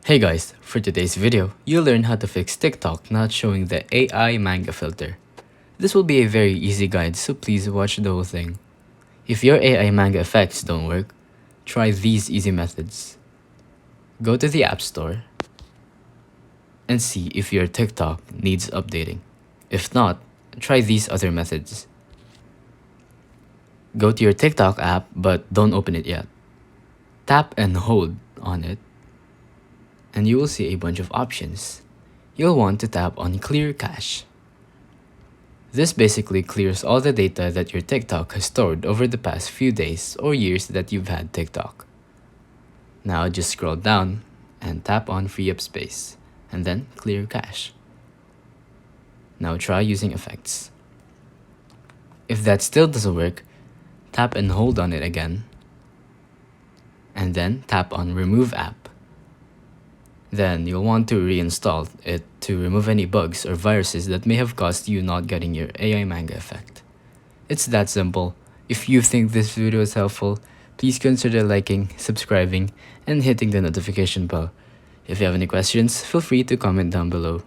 Hey guys, for today's video, you'll learn how to fix TikTok not showing the AI manga filter. This will be a very easy guide, so please watch the whole thing. If your AI manga effects don't work, try these easy methods. Go to the App Store and see if your TikTok needs updating. If not, try these other methods. Go to your TikTok app but don't open it yet. Tap and hold on it and you will see a bunch of options. You'll want to tap on Clear Cache. This basically clears all the data that your TikTok has stored over the past few days or years that you've had TikTok. Now just scroll down and tap on Free Up Space, and then Clear Cache. Now try using effects. If that still doesn't work, tap and hold on it again, and then tap on Remove App. Then you'll want to reinstall it to remove any bugs or viruses that may have caused you not getting your AI manga effect. It's that simple. If you think this video is helpful, please consider liking, subscribing, and hitting the notification bell. If you have any questions, feel free to comment down below.